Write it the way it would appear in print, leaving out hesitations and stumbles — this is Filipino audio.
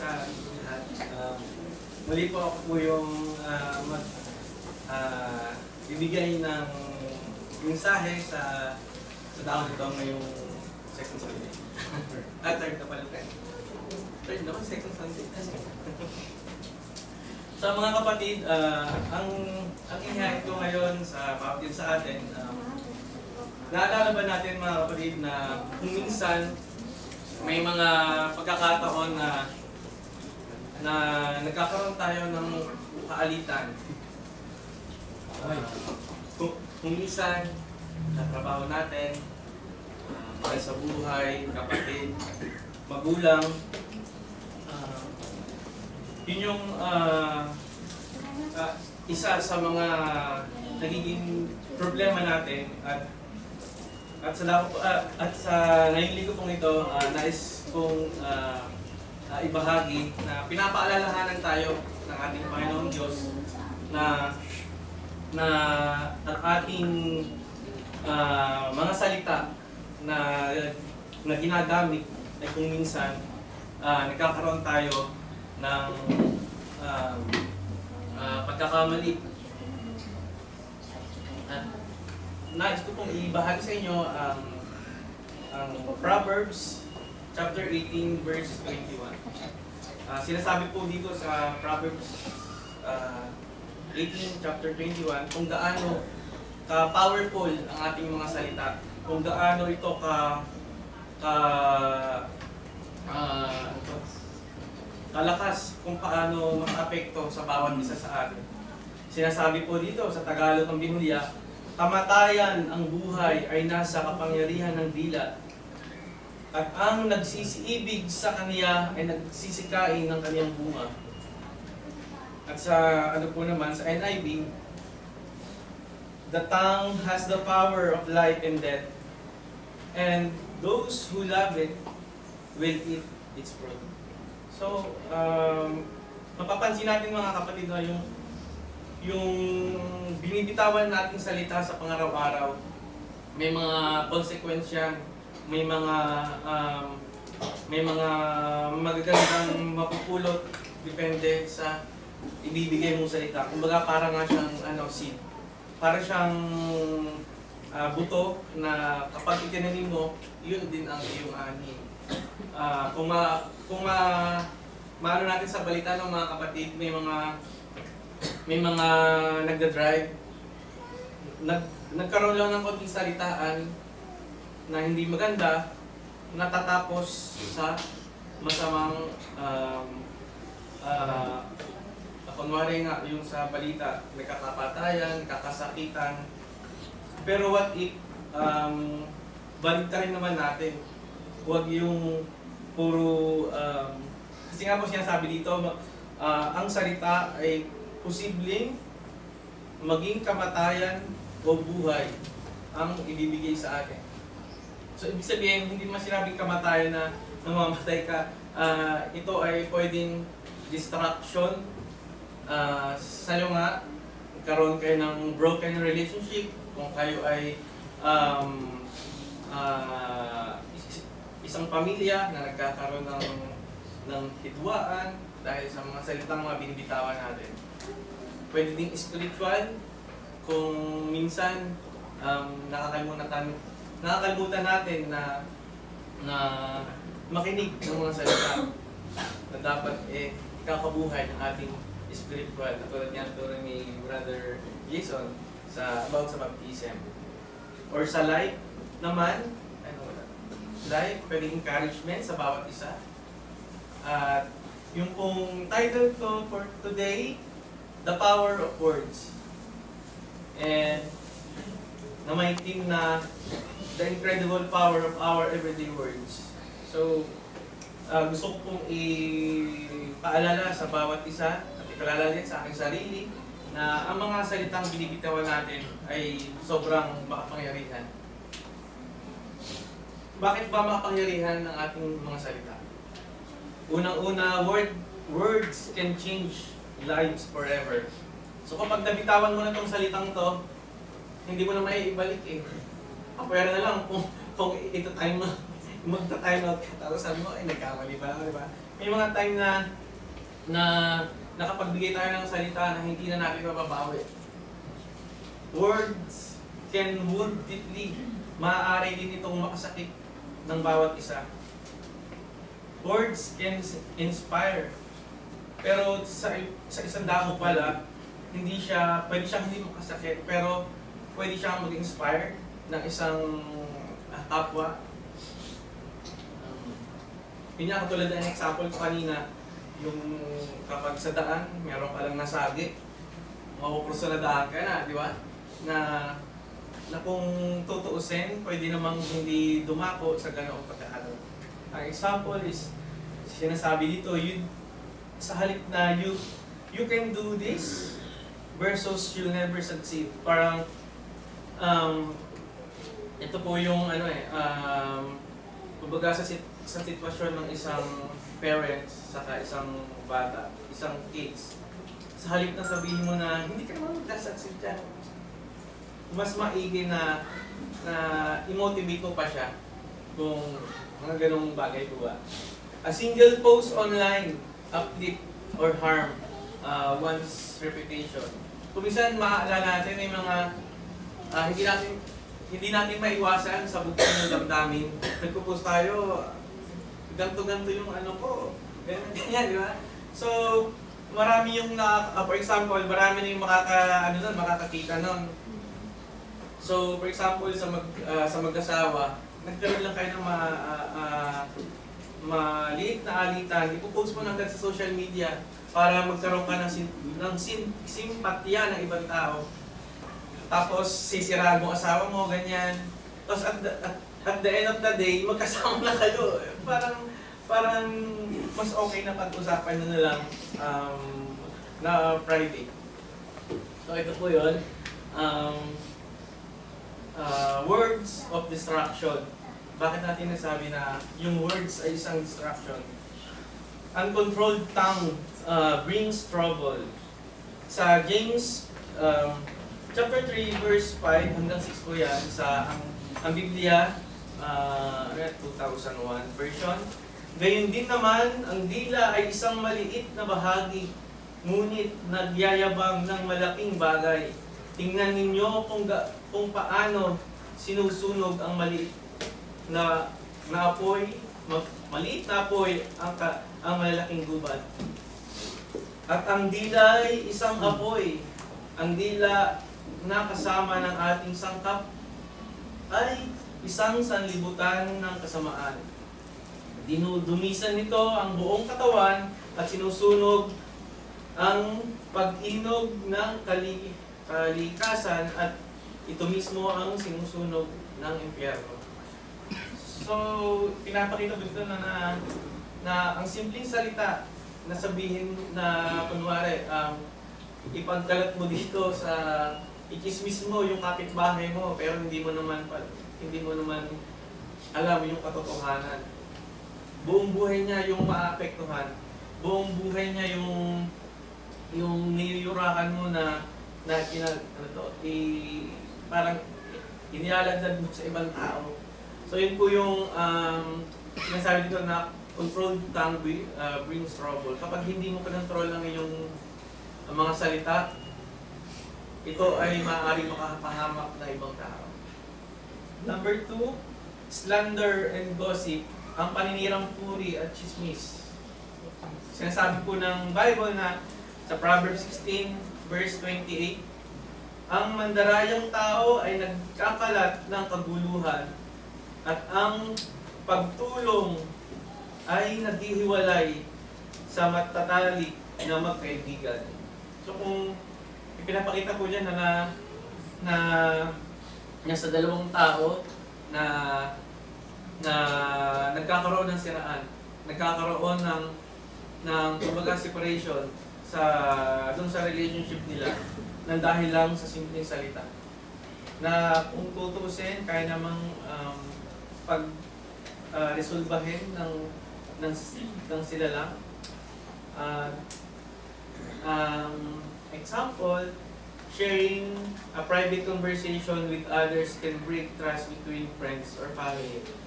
sa lahat. Muli po ako po yung bibigay ng mensahe sa tao nito ngayong second Sunday. Third na pala. Third naman, second Sunday. Sa mga kapatid, ang ihahin ko ngayon sa baptism sa atin, naalala ba natin mga kapatid na kung minsan may mga pagkakataon na nagkakaroon tayo ng kaalitan. Kung minsan, sa trabaho natin, mahal sa buhay, kapatid, magulang, yun yung isa sa mga nagiging problema natin at sa ngayong linggo pong ito, nais kong ibahagi na pinapaalalahanan tayo ng ating Panginoong Diyos na ang ating mga salita na ginagamit ay kung minsan nagkakaroon tayo ng pagkakamali. Nais ko pong ibahagi sa inyo ang Proverbs chapter 18 verse 21. Sinasabi po dito sa Proverbs 18 chapter 21 kung gaano ka-powerful ang ating mga salita, kung gaano ito kalakas, kung paano maka-apekto sa bawat isa sa atin. Sinasabi po dito sa Tagalog ng Biblia, kamatayan ang buhay ay nasa kapangyarihan ng dila, at ang nagsisiibig sa kaniya ay nagsisikain ng kaniyang bunga. At sa ano po naman, sa NIV, the tongue has the power of life and death, and those who love it will eat its fruit. So, mapapansin natin mga kapatid na yung binibitawan nating salita sa pangaraw-araw, may mga konsekwensya, may mga magagandang mapupulot depende sa ibibigay mong salita. Kumbaga para nga siyang seed. Para siyang buto na kapag itinanim mo, yun din ang iyong ani. Kung maano natin sa balita ng mga kapatid, may mga nagda-drive, nagkaroon lang ng konting salitaan na hindi maganda, natatapos sa masamang kunwari nga yung sa balita, may kakapatayan, kakasakitan. Pero what if baligtarin naman natin, huwag yung puro kasi nga po sinasabi dito, ang salita ay posibleng maging kamatayan o buhay ang ibibigay sa atin. So, ibig sabihin, hindi naman sinabing kamatayan na namamatay ka. Ito ay pwedeng distraction. Sa'yo nga, karoon kayo ng broken relationship. Kung kayo ay isang pamilya na nagkakaroon ng hidwaan dahil sa mga salitang mga binibitawan natin. Pwede ding spiritual, kung minsan nakakalimutan natin na makinig ng mga salita na dapat kakabuhay ng ating spiritual. Katulad niyan ni Brother Jason about sa baptism. Or sa life naman, life, pwedeng encouragement sa bawat isa. At yung pong title ko for today, The Power of Words. And na may team na The Incredible Power of Our Everyday Words. So, gusto ko pong ipaalala sa bawat isa at ipaalala din sa aking sarili na ang mga salitang binibitawan natin ay sobrang makapangyarihan. Bakit ba makapangyarihan ng ating mga salita? Unang-una, words can change lives forever. So kapag nabitawan mo na itong salitang to, hindi mo na maiibalik eh. Pwera na lang kung ito time mo magta-time out ka, tapos sabi mo, ay, nagkamali pa ako, di ba? May mga time na nakapagbigay tayo ng salita na hindi na natin mababawi. Words can wound deeply. Maaari din itong makasakit ng bawat isa. Words can inspire. Pero sa isang dako pala, pwede siyang hindi makasakit, pero pwede siyang mag-inspire ng isang kapwa. Katulad ng example ko kanina, yung kapag sa daan, meron ka lang nasagi, mapupurso na daan ka na, di ba? Na kung tutuusin, pwede namang hindi dumako sa ganoong pagkakataon. Ang example is, sinasabi dito, sa halip na you can do this versus you'll never succeed. Parang, ito po yung kumbaga sa sitwasyon ng isang parents saka isang bata, isang kids. Sa halip na sabihin mo na hindi ka naman magkasucceed dyan, mas maigi na i-motivate mo pa siya kung mga ganong bagay po ba. A single post online uplift or harm one's reputation. Kung minsan maaalala natin may mga hindi natin maiwasan sa bukod ng damdamin. Nagpo-post tayo, ganto-ganto yung ano ko, ganyan, di ba? So, marami yung for example, marami na yung makakakita nun. So, for example, sa mag-asawa, nagkaroon lang kayo ng maliit na alitan, ipopost mo na agad sa social media para magkaroon ka ng simpatya ng ibang tao. Tapos sisiraan mo asawa mo, ganyan. Tapos at the end of the day, magkasama na kayo. Parang mas okay na pag-usapan na lang na private. So ito po yun. Words of distraction. Bakit natin nasabi na yung words ay isang distraction? Uncontrolled tongue brings trouble. Sa James chapter 3 verse 5 hanggang 6 po yan sa ang Biblia 2001 version. Gayun din naman, ang dila ay isang maliit na bahagi, ngunit nagyayabang ng malaking bagay. Tingnan ninyo kung paano sinusunog ang maliit na apoy, maliit na apoy ang malalaking gubat. At ang dila ay isang apoy. Ang dila na kasama ng ating sangkap ay isang sanlibutan ng kasamaan. Dinudumisan nito ang buong katawan at sinusunog ang pag-inog ng kalikasan at ito mismo ang sinusunog ng impyerno. So, pinapakita ko dito na ang simpleng salita na sabihin na kunwari, ipagkalat mo dito sa ikismis mo yung kapitbahay mo pero hindi mo naman alam yung katotohanan. Buong buhay niya yung maapektuhan. Buong buhay niya yung niyuyurakan mo parang inilalagdag mo sa ibang tao. So yun po yung sinasabi dito na controlled tongue brings trouble. Kapag hindi mo control ang iyong mga salita, ito ay maaaring makapahamak na ibang tao. Number 2, slander and gossip, ang paninirang puri at chismis. Sinasabi po ng Bible na sa Proverbs 16 verse 28, ang mandarayang tao ay nagkakalat ng kaguluhan at ang pagtulong ay naghihiwalay sa matatalik na magkaibigan. So kung ipinapakita ko dyan na sa dalawang tao na nagkakaroon ng siraan, nagkakaroon ng kumbaga separation doon sa relationship nila nang dahil lang sa simpleng salita. Na kung tutuusin, kaya namang resolbahin ng sila lang. Example, sharing a private conversation with others can break trust between friends or family.